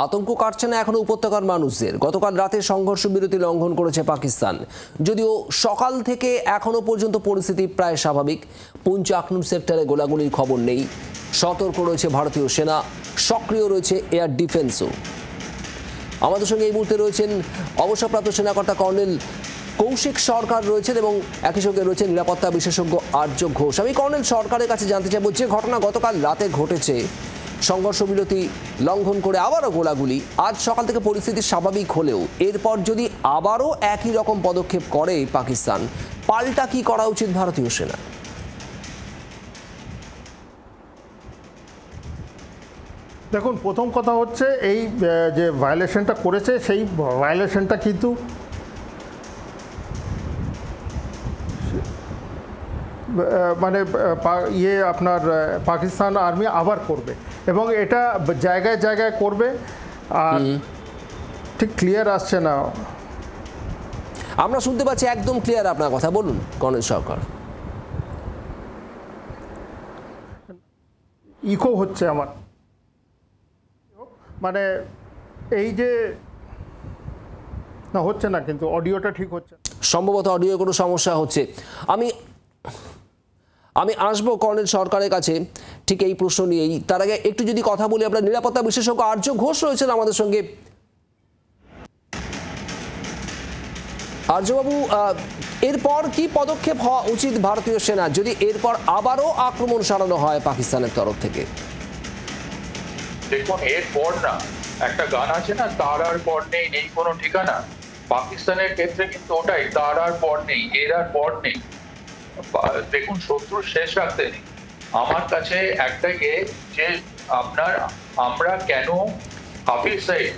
আতঙ্ক কাটছে না এখনো উপত্যকার মানুষদের। গতকাল রাতে সংঘর্ষ বিরতি লঙ্ঘন করেছে পাকিস্তান, যদিও সকাল থেকে এখনো পর্যন্ত পরিস্থিতি প্রায় স্বাভাবিক। পুঞ্চ আখনুম সেক্টরে গোলাগুলির খবর নেই। সতর্ক রয়েছে ভারতীয় সেনা, সক্রিয় রয়েছে এয়ার ডিফেন্সও। আমাদের সঙ্গে এই মুহূর্তে রয়েছেন অবসরপ্রাপ্ত সেনাকর্তা কর্নেল কৌশিক সরকার রয়েছেন এবং একই সঙ্গে রয়েছেন নিরাপত্তা বিশেষজ্ঞ আর্য ঘোষ। আমি কর্নেল সরকারের কাছে জানতে চাইব, যে ঘটনা গতকাল রাতে ঘটেছে, সংঘর্ষ বিরতি লঙ্ঘন করে আবারও গোলাগুলি, আজ সকাল থেকে পরিস্থিতি স্বাভাবিক হলেও এরপর যদি আবারও একই রকম পদক্ষেপ করে পাকিস্তান, পাল্টা কি করা উচিত ভারতীয় সেনা? দেখুন, প্রথম কথা হচ্ছে এই যে ভায়োলেশনটা করেছে সেই ভায়োলেশনটা কিন্তু মানে আপনার পাকিস্তান আর্মি আবার করবে এবং এটা জায়গায় জায়গায় করবে। আর ঠিক ক্লিয়ার আসছে না। আমরা শুনতে পাচ্ছি একদম ক্লিয়ার আপনার কথা, বলুন কর্নেল সরকার। ইকো হচ্ছে আমার, মানে এই যে না হচ্ছে না, কিন্তু অডিওটা ঠিক হচ্ছে, সম্ভবত অডিও কোনো সমস্যা হচ্ছে। আমি আসবো কর্নেল সরকারের কাছে ঠিক এই প্রশ্ন নিয়েই। তার আগে একটু যদি কথা বলি, আমরা নিরাপত্তা বিশেষজ্ঞ আর্য ঘোষ রয়েছেন আমাদের সঙ্গে। আর্যবাবু, এরপর কি পদক্ষেপ হওয়া উচিত ভারতীয় সেনা যদি এরপর আবারও আক্রমণ সারানো হয় পাকিস্তানের তরফ থেকে? দেখুন, এরপর না, একটা গান আছে না, তার আর পর নেই, নেই কোনো ঠিকানা। পাকিস্তানের ক্ষেত্রে কিন্তু ওটাই, তার আর পর নেই, এর আর পর নেই। দেখুন, শত্রু শেষ রাখতে নেই। আমার কাছে একটাই যে আমরা কেন Hafiz Saeed,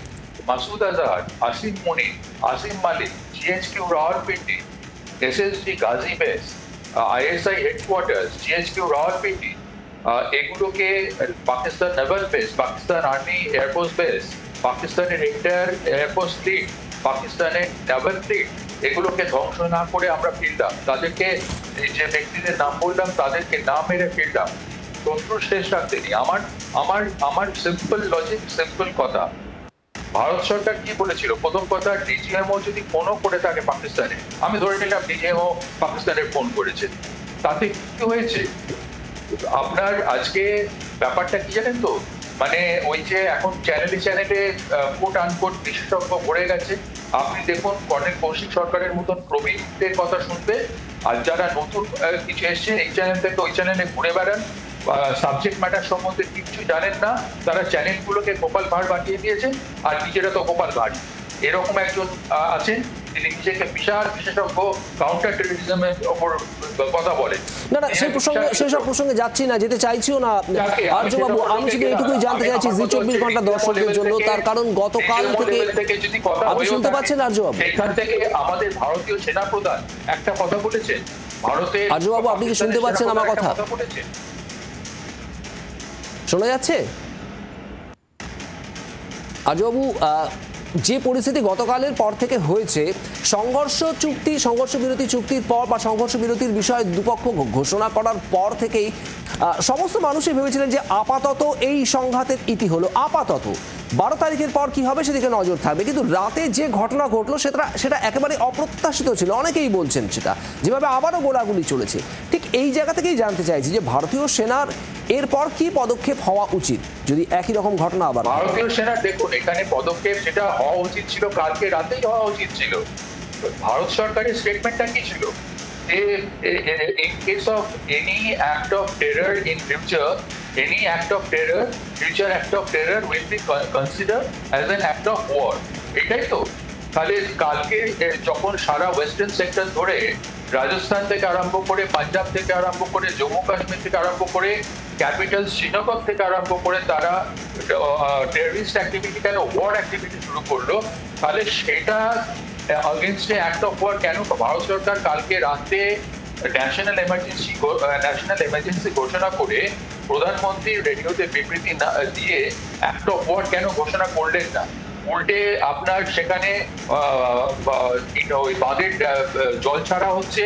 Masood Azhar, Asim Munir, Asim Malik, GHQ Rawalpindi, SSG Ghazi base, ISI headquarters, GHQ Rawalpindi, এগুলোকে Pakistan naval base, Pakistan army air force base, পাকিস্তানের এন্টায়ার এয়ারফোর্স ফ্লিট, পাকিস্তানের নেভাল ফ্লিট, এগুলোকে ধ্বংস না করে আমরা ফিরলাম। তাদেরকে, যে ব্যক্তিদের নাম বললাম, তাদেরকে না মেরে ফিরলাম। শত্রু শেষ রাখতে নেই। আমার সিম্পল লজিক, সিম্পল কথা। ভারত সরকার কি বলেছিল? প্রথম কথা, ডিজিএমও যদি ফোনও করে থাকে পাকিস্তানে, আমি ধরে নিলাম ডিজিএমও পাকিস্তানে ফোন করেছে, তাতে কি হয়েছে? আপনার আজকে ব্যাপারটা কি জানেন তো, মানে ওই যে এখন চ্যানেলে কোট আনকোট বিশেষজ্ঞ ভরে গেছে। আপনি দেখুন, কর্নেল কৌশিক সরকারের মতন প্রবীণদের কথা শুনবে, আর যারা নতুন কিছু এসছে এই চ্যানেল থেকে ওই চ্যানেলে ঘুরে বেড়ান, সাবজেক্ট ম্যাটার সম্বন্ধে কিছু জানেন না, তারা চ্যানেলগুলোকে গোপাল ভাঁড় বানিয়ে দিয়েছেন, আর নিজেরা তো গোপাল ভাঁড়। এরকম একজন আছেন, তিনি নিজেকে বিশাল বিশেষজ্ঞ কাউন্টার টেররিজমের ওপর কথা বলেন। না, সেসব প্রসঙ্গে যাচ্ছি না, যেতে চাইছিও না আর্যবাবু। আমি শুধু এইটুকুই জানতে চাইছি জি 24 ঘন্টা দর্শকদের জন্য, তার কারণ গতকাল থেকে যদি কথা আপনি শুনতে পাচ্ছেন আর্যবাবু? এখান থেকে আমাদের ভারতীয় সেনাপ্রধান একটা কথা বলেছেন, ভারতের আর্যবাবু আপনি কি শুনতে পাচ্ছেন আমার কথা? শোনা যাচ্ছে আর্যবাবু? যে পরিস্থিতি গতকালের পর থেকে হয়েছে, সংঘর্ষ বিরতি চুক্তির পর বা সংঘর্ষ বিরতির বিষয়ে দুপক্ষ ঘোষণা করার পর থেকেই সমস্ত মানুষই ভেবেছিলেন যে আপাতত এই সংঘাতের ইতি হলো, আপাতত 12 তারিখের পর কি হবে সেদিকে নজর থাকবে। কিন্তু রাতে যে ঘটনা ঘটলো সেটা একেবারে অপ্রত্যাশিত ছিল, অনেকেই বলছেন সেটা, যেভাবে আবারও গোলাগুলি চলেছে। ঠিক এই জায়গা থেকেই জানতে চাইছি যে ভারতীয় সেনার এরপর কি পদক্ষেপ হওয়া উচিত যদি একই রকম ঘটনা আবার? ভারতীয় সেনা, দেখুন, এখানে পদক্ষেপ যেটা হওয়া উচিত ছিল কালকে রাতেই হওয়া উচিত ছিল। ভারত সরকারের স্টেটমেন্টটা কি ছিল? In case of any act of terror in future, future act of terror will be considered as an act of war. এটাই তো। তাহলে কালকে যখন সারা ওয়েস্টার্ন সেক্টর ধরে, রাজস্থান থেকে আরম্ভ করে, পাঞ্জাব থেকে আরম্ভ করে, জম্মু কাশ্মীর থেকে আরম্ভ করে, ক্যাপিটাল শ্রীনগর থেকে আরম্ভ করে তারা টেররিস্ট অ্যাক্টিভিটি, কেন ওয়ার অ্যাক্টিভিটি শুরু করলো, তাহলে সেটা अगेंस्ट एक्ट ऑफ वॉर কেন ভারত সরকার কালকে রাতে ন্যাশনাল এমার্জেন্সি ঘোষণা করে প্রধানমন্ত্রী রেডিওতে বিবৃতি দিয়ে অ্যাক্ট অফ ওয়ার কেন ঘোষণা করলেন না? উল্টে আপনার সেখানে বাঁধের জল ছাড়া হচ্ছে,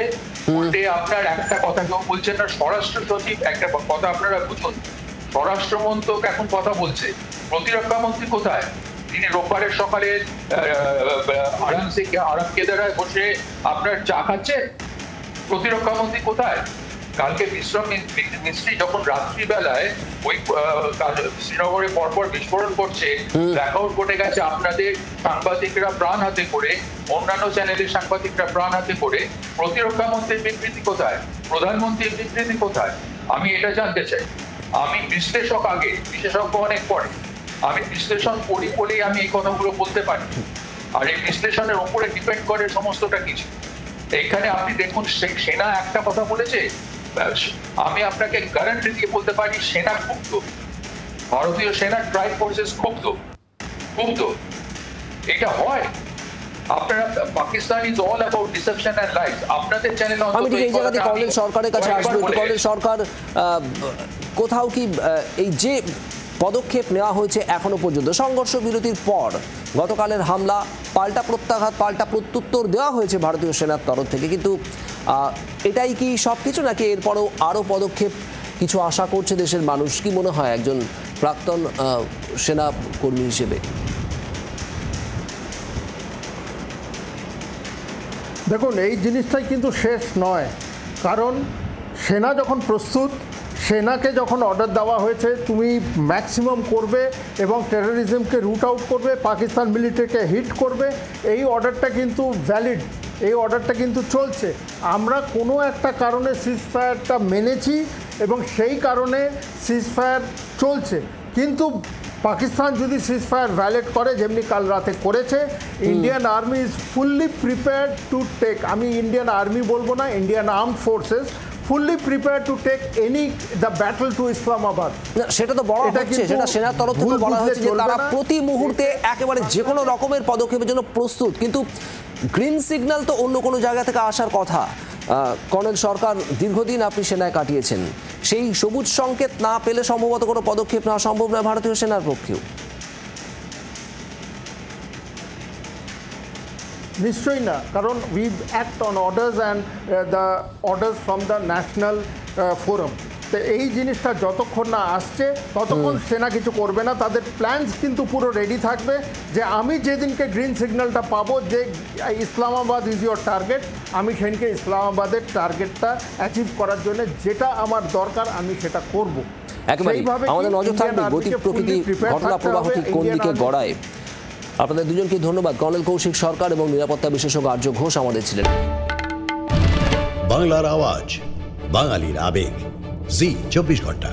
উল্টে আপনার একটা কথা কেউ বলছেন না। স্বরাষ্ট্র সচিব, একটা কথা আপনারা বুঝুন, স্বরাষ্ট্র মন্ত্রক এখন কথা বলছে, প্রতিরক্ষা মন্ত্রী কোথায়? তিনি রোববারের সকালে আরাম কেদারায় বসে আপনার চা খাচ্ছেন? প্রতিরক্ষা মন্ত্রী কোথায়? কালকে বিশ্রাম মিস্ত্রি যখন রাত্রিবেলায় ওই শ্রীনগরে পরপর বিস্ফোরণ করছে, ব্ল্যাকআউট ঘটে গেছে, আপনাদের সাংবাদিকরা প্রাণ হাতে করে, অন্যান্য চ্যানেলের সাংবাদিকরা প্রাণ হাতে করে, প্রতিরক্ষা মন্ত্রীর বিবৃতি কোথায়? প্রধানমন্ত্রীর বিবৃতি কোথায়? আমি এটা জানতে চাই। আমি বিশ্লেষক আগে, বিশেষজ্ঞ অনেক পরে। আমি বিশ্লেষণ করি বলেই আমি এই কথাগুলো বলতে পারি, আর এই বিশ্লেষণের উপরে ডিপেন্ড করে সমস্তটা কিছু। এইখানে আপনি দেখুন, সেনা একটা কথা বলেছে, আমি আপনাকে গ্যারান্টি দিয়ে বলতে পারি সেনা ক্ষুব্ধ, ভারতীয় সেনা ট্রাইব ফোর্সেস ক্ষুব্ধ। এটা হয়। আপনারা, Pakistan is all about deception and lies. আপনাদের চ্যানেলে আমি ঠিক এই জায়গাতে কর্নেল সরকারের কাছে আসবো। কর্নেল সরকার, কোথাও কি এই যে পদক্ষেপ নেওয়া হয়েছে এখনো পর্যন্ত, সংঘর্ষ বিরতির পর গতকালের হামলা, পাল্টা প্রত্যাঘাত, পাল্টা প্রত্যুত্তর দেওয়া হয়েছে ভারতীয় সেনার তরফ থেকে, কিন্তু এটাই কি সব কিছু, নাকি এরপরও আরও পদক্ষেপ কিছু আশা করছে দেশের মানুষ? কি মনে হয় একজন প্রাক্তন সেনা কর্মী হিসেবে? দেখুন, এই জিনিসটাই কিন্তু শেষ নয়, কারণ সেনা যখন প্রস্তুত, সেনাকে যখন অর্ডার দেওয়া হয়েছে তুমি ম্যাক্সিমাম করবে এবং টেরোরিজমকে রুট আউট করবে, পাকিস্তান মিলিটারিকে হিট করবে, এই অর্ডারটা কিন্তু ভ্যালিড, এই অর্ডারটা কিন্তু চলছে। আমরা কোনো একটা কারণে সিজফায়ারটা মেনেছি এবং সেই কারণে সিজফায়ার চলছে, কিন্তু পাকিস্তান যদি সিজফায়ার ভ্যালিড করে, যেমনি কাল রাতে করেছে, Indian army is fully prepared to take, আমি ইন্ডিয়ান আর্মি বলবো না, Indian armed forces fully prepared to take the battle to Islamabad. সেটা তো বলা হচ্ছে, সেটা সেনার তরফ থেকে বলা হচ্ছে যে তারা প্রতি মুহূর্তে একেবারে যে কোনো রকমের পদক্ষেপের জন্য প্রস্তুত, কিন্তু গ্রিন সিগন্যাল তো অন্য কোনো জায়গা থেকে আসার কথা। কর্নেল সরকার, দীর্ঘদিন আপনি সেনায় কাটিয়েছেন, সেই সবুজ সংকেত না পেলে সম্ভবত কোনো পদক্ষেপ নেওয়া সম্ভব নয় ভারতীয় সেনার পক্ষেও। নিশ্চয়ই না, কারণ we act on orders and the orders from the national forum. তো এই জিনিসটা যতক্ষণ না আসছে ততক্ষণ সেনা কিছু করবে না। তাদের প্ল্যানস কিন্তু পুরো রেডি থাকবে যে আমি যেদিনকে গ্রিন সিগন্যালটা পাবো যে ইসলামাবাদ ইজ ইয়োর টার্গেট, আমি সেদিনকে ইসলামাবাদের টার্গেটটা অ্যাচিভ করার জন্য যেটা আমার দরকার আমি সেটা করব। একেবারে আমাদের নজর থাকবে গতি প্রকৃতি, ঘটনা প্রবাহ ঠিক কোন দিকে গড়ায়। আপনাদের দুজনকে ধন্যবাদ। কর্নেল কৌশিক সরকার এবং নিরাপত্তা বিশেষজ্ঞ আর্য ঘোষ আমাদের ছিলেন। বাংলার আওয়াজ, বাঙালির আবেগ, জি 24 ঘন্টা।